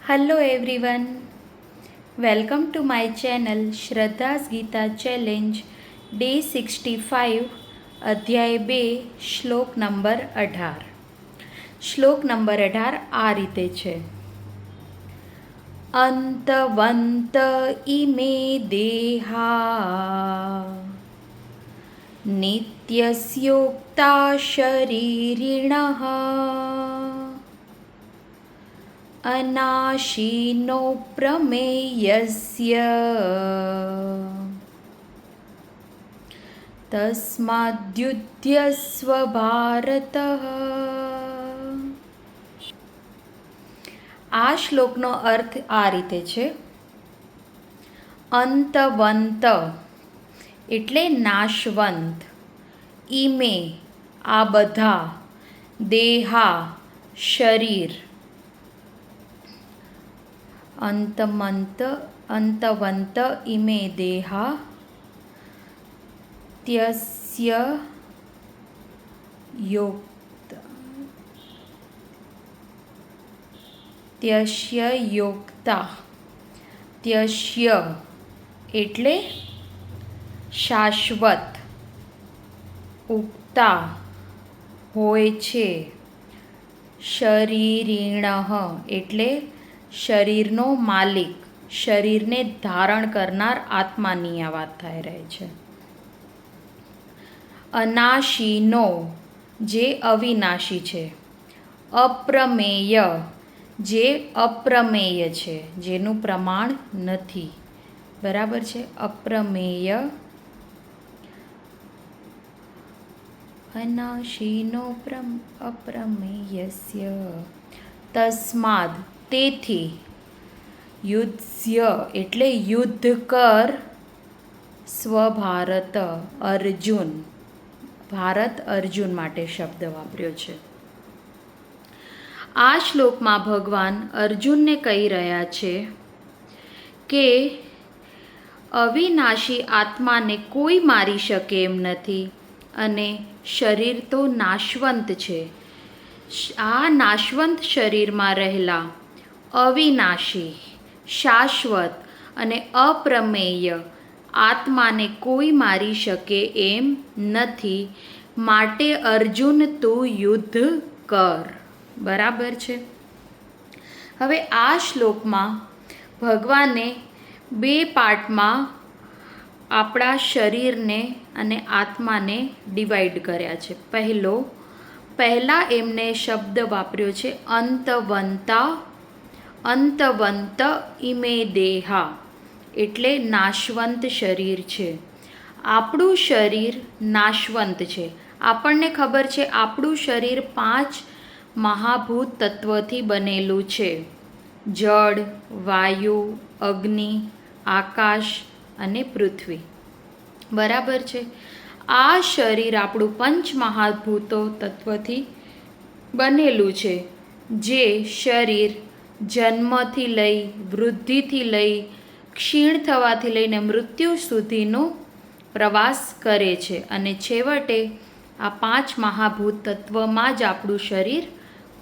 Hello everyone, welcome to my channel શ્રદ્ધાસ Gita challenge day 65 અધ્યાય 2 શ્લોક નંબર 18. શ્લોક નંબર 18 આ રીતે છે. અંતવંત ઇમે દેહા નિત્યસ્યોક્તા શરીરિણઃ અનાશીનો પ્રમેયસ્ય તસ્માદ્યુધ્યસ્વ ભારત. આ શ્લોકનો અર્થ આ રીતે છે. અંતવંત એટલે નાશવંત, ઈમે આ બધા, દેહા શરીર, અંતવંત ઇમે દેહા ત્યસ્ય યોક્તા, ત્યસ્ય એટલે શાશ્વત, ઉક્તા હોય છે, શરીરિણ એટલે શરીરનો માલિક, શરીરને ધારણ કરનાર આત્માની આ વાત થઈ રહી છે. અનાશીનો જે અવિનાશી છે, અપ્રમેય જે અપ્રમેય છે, જેનું પ્રમાણ નથી. બરાબર છે. અપ્રમેય, અનાશીનો અપ્રમેયસ્ય તસ્માદ તેથી, યુધ્ય એટલે યુદ્ધ કર, સ્વભારત અર્જુન, ભારત અર્જુન માટે શબ્દ વાપર્યો છે. આ શ્લોકમાં ભગવાન અર્જુનને કહી રહ્યા છે કે અવિનાશી આત્માને કોઈ મારી શકે એમ નથી અને શરીર તો નાશવંત છે. આ નાશવંત શરીરમાં રહેલા અવિનાશી, શાશ્વત અને અપ્રમેય આત્માને કોઈ મારી શકે એમ નથી, માટે અર્જુન તું યુદ્ધ કર. બરાબર છે. હવે આ શ્લોકમાં ભગવાને બે પાર્ટમાં આપણા શરીરને અને આત્માને ડિવાઈડ કર્યા છે. પહેલાં એમને શબ્દ વાપર્યો છે અંતવંત ઇમે દેહા એટલે નાશવંત શરીર છે. આપણું શરીર નાશવંત છે. આપણને ખબર છે આપણું શરીર 5 મહાભૂત તત્વથી બનેલું છે. જળ, વાયુ, અગ્નિ, આકાશ અને પૃથ્વી. બરાબર છે. આ શરીર આપણું 5 મહાભૂતો તત્વથી બનેલું છે. જે શરીર જન્મથી લઈ, વૃદ્ધિથી લઈ, ક્ષીણ થવાથી લઈને મૃત્યુ સુધીનો પ્રવાસ કરે છે અને છેવટે આ 5 મહાભૂત તત્વમાં જ આપણું શરીર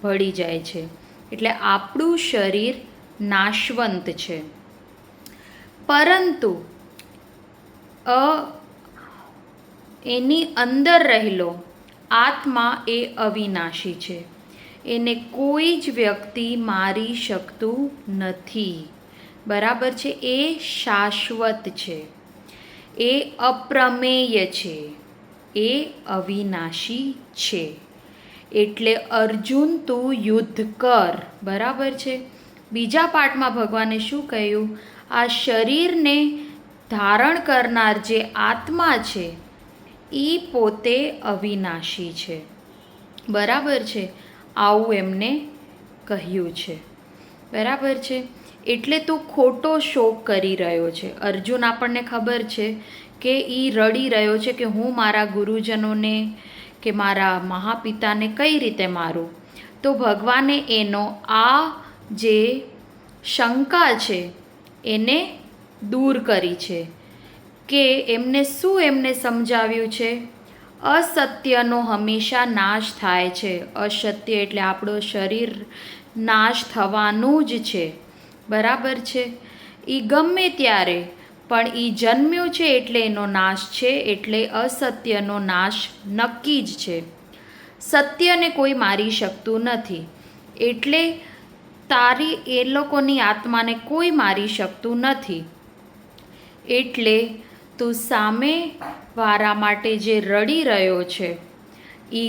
ભળી જાય છે. એટલે આપણું શરીર નાશવંત છે, પરંતુ એની અંદર રહેલો આત્મા એ અવિનાશી છે. એને કોઈ જ વ્યક્તિ મારી શકતું નથી. બરાબર છે. એ શાશ્વત છે, એ અપ્રમેય છે, એ અવિનાશી છે. એટલે અર્જુન તું યુદ્ધ કર. બરાબર છે. બીજા પાઠમાં ભગવાને શું કહ્યું? આ શરીરને ધારણ કરનાર જે આત્મા છે એ પોતે અવિનાશી છે. બરાબર છે. આવું એમને કહ્યું છે. બરાબર છે. એટલે તું ખોટો શોક કરી રહ્યો છે. અર્જુન આપણને ખબર છે કે એ રડી રહ્યો છે કે હું મારા ગુરુજનોને કે મારા મહાપિતાને કઈ રીતે મારું. તો ભગવાને એનો આ જે શંકા છે એને દૂર કરી છે કે એમને સમજાવ્યું છે અસત્યનો હંમેશા નાશ થાય છે. અસત્ય એટલે આપણું શરીર નાશ થવાનું જ છે. બરાબર છે. એ ગમે ત્યારે પણ એ જન્મ્યો છે એટલે એનો નાશ છે, એટલે અસત્યનો નાશ નક્કી જ છે. સત્યને કોઈ મારી શકતું નથી, એટલે તારી એ લોકોની આત્માને કોઈ મારી શકતું નથી. એટલે તું સામેવાળા માટે જે રડી રહ્યો છે એ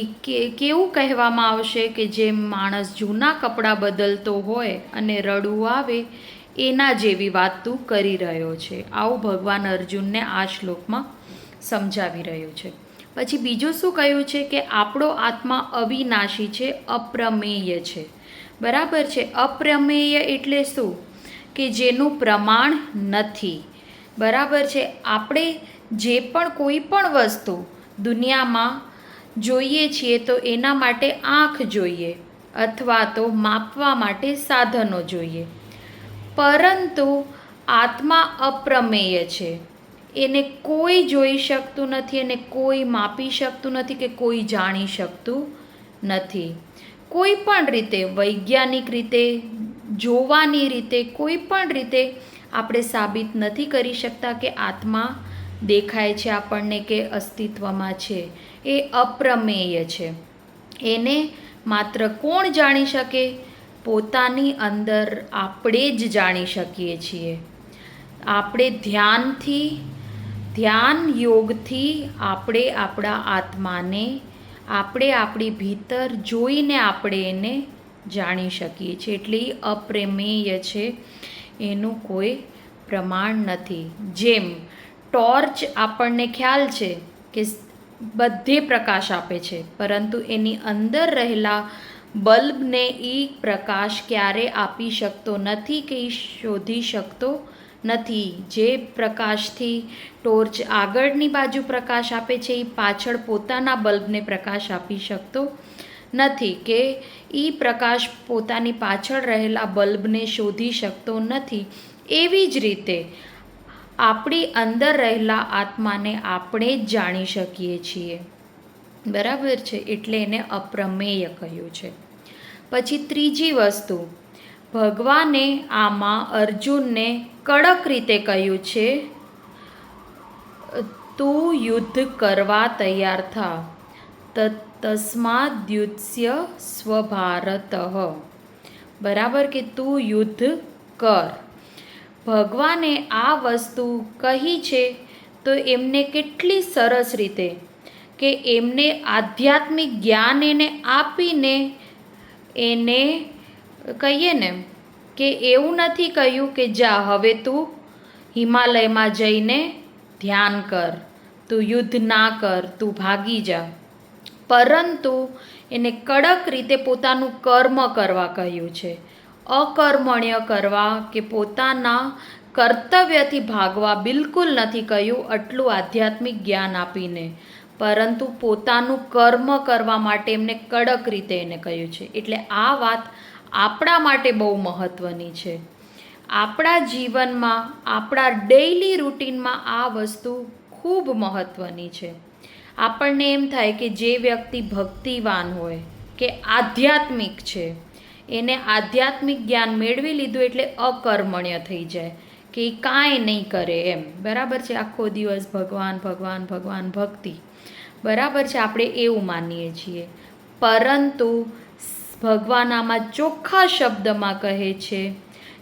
કેવું કહેવામાં આવશે કે જેમ માણસ જૂના કપડાં બદલતો હોય અને રડવું આવે એના જેવી વાત તું કરી રહ્યો છે. આવું ભગવાન અર્જુનને આ શ્લોકમાં સમજાવી રહ્યું છે. પછી બીજું શું કહ્યું છે કે આપણો આત્મા અવિનાશી છે, અપ્રમેય છે. બરાબર છે. અપ્રમેય એટલે શું? કે જેનું પ્રમાણ નથી. બરાબર છે. આપણે જે પણ કોઈ પણ વસ્તુ દુનિયામાં જોઈએ છીએ તો એના માટે આંખ જોઈએ અથવા તો માપવા માટે સાધનો જોઈએ, પરંતુ આત્મા અપ્રમેય છે. એને કોઈ જોઈ શકતું નથી, એને કોઈ માપી શકતું નથી કે કોઈ જાણી શકતું નથી. કોઈ પણ રીતે, વૈજ્ઞાનિક રીતે, જોવાની રીતે, કોઈ પણ રીતે આપણે સાબિત નથી કરી શકતા કે આત્મા દેખાય છે આપણને કે અસ્તિત્વમાં છે. એ અપ્રમેય છે. એને માત્ર કોણ જાણી શકે? પોતાની અંદર આપણે જ જાણી શકીએ છીએ. આપણે ધ્યાન યોગથી આપણે આપણા આત્માને આપણી ભીતર જોઈને આપણે એને જાણી શકીએ છીએ. એટલે એ અપ્રમેય છે, એનું કોઈ પ્રમાણ નથી. જેમ ટોર્ચ આપણને ખ્યાલ છે કે બધે પ્રકાશ આપે છે, પરંતુ એની અંદર રહેલા બલ્બને એ પ્રકાશ ક્યારે આપી શકતો નથી કે એ શોધી શકતો નથી. જે પ્રકાશથી ટોર્ચ આગળની બાજુ પ્રકાશ આપે છે એ પાછળ પોતાના બલ્બને પ્રકાશ આપી શકતો નથી, કે એ પ્રકાશ પોતાની પાછળ રહેલા બલ્બને શોધી શકતો નથી. એવી જ રીતે આપણી અંદર રહેલા આત્માને આપણે જ જાણી શકીએ છીએ. બરાબર છે. એટલે એને અપ્રમેય કહ્યું છે. પછી ત્રીજી વસ્તુ, ભગવાને આમાં અર્જુનને કડક રીતે કહ્યું છે, તું યુદ્ધ કરવા તૈયાર થા, તસ્માદ્યુત્સ્ય સ્વભારતઃ. બરાબર, કે તું યુદ્ધ કર. ભગવાને આ વસ્તુ કહી છે તો એમને કેટલી સરસ રીતે, કે એમને આધ્યાત્મિક જ્ઞાન એને આપીને એને કહીએ ને કે એવું નથી કહ્યું કે જા હવે તું હિમાલયમાં જઈને ધ્યાન કર, તું યુદ્ધ ના કર, તું ભાગી જા. પરંતુ એને કડક રીતે પોતાનું કર્મ કરવા કહ્યું છે. અકર્મણ્ય કરવા કે પોતાના કર્તવ્યથી ભાગવા બિલકુલ નથી કહ્યું, આટલું આધ્યાત્મિક જ્ઞાન આપીને, પરંતુ પોતાનું કર્મ કરવા માટે એમને કડક રીતે એને કહ્યું છે. એટલે આ વાત આપણા માટે બહુ મહત્ત્વની છે. આપણા જીવનમાં, આપણા ડેઈલી રૂટીનમાં આ વસ્તુ ખૂબ મહત્ત્વની છે. આપણને એમ થાય કે જે વ્યક્તિ ભક્તિવાન હોય કે આધ્યાત્મિક છે, એને આધ્યાત્મિક જ્ઞાન મેળવી લીધું એટલે અકર્મણ્ય થઈ જાય, કે એ કાંઈ નહીં કરે એમ. બરાબર છે. આખો દિવસ ભગવાન ભગવાન ભગવાન ભક્તિ. બરાબર છે. આપણે એવું માનીએ છીએ, પરંતુ ભગવાન આમાં ચોખ્ખા શબ્દમાં કહે છે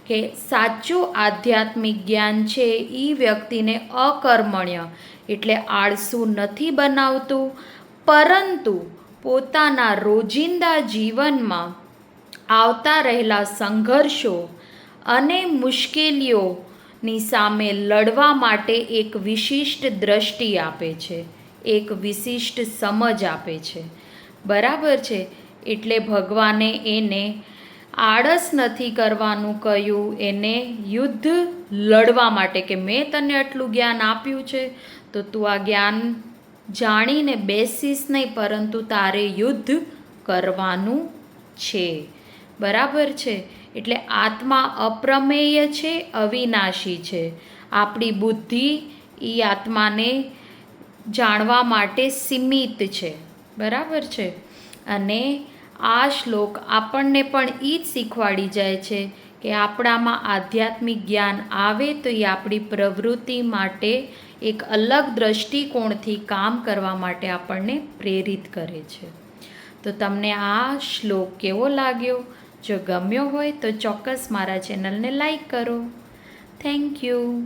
કે સાચું આધ્યાત્મિક જ્ઞાન છે એ વ્યક્તિને અકર્મણ્ય એટલે આળસુ નથી બનાવતું, પરંતુ પોતાના રોજિંદા જીવનમાં આવતા રહેલા સંઘર્ષો અને મુશ્કેલીઓની સામે લડવા માટે એક વિશિષ્ટ દ્રષ્ટિ આપે છે, એક વિશિષ્ટ સમજ આપે છે. બરાબર છે. એટલે ભગવાને એને આળસ નથી કરવાનું કહ્યું, એને યુદ્ધ લડવા માટે, કે મેં તને આટલું જ્ઞાન આપ્યું છે તો તું આ જ્ઞાન જાણીને બેસીશ નહીં, પરંતુ તારે યુદ્ધ કરવાનું છે. બરાબર છે. એટલે આત્મા અપ્રમેય છે, અવિનાશી છે. આપણી બુદ્ધિ એ આત્માને જાણવા માટે સીમિત છે. બરાબર છે. અને આ શ્લોક આપણને પણ એ જ શીખવાડી જાય છે કે આપણામાં આધ્યાત્મિક જ્ઞાન આવે તો એ આપણી પ્રવૃત્તિ માટે એક અલગ દૃષ્ટિકોણથી કામ કરવા માટે આપણને પ્રેરિત કરે છે. તો તમને આ શ્લોક કેવો લાગ્યો? જો ગમ્યો હોય તો ચોક્કસ મારા ચેનલને લાઈક કરો. Thank you.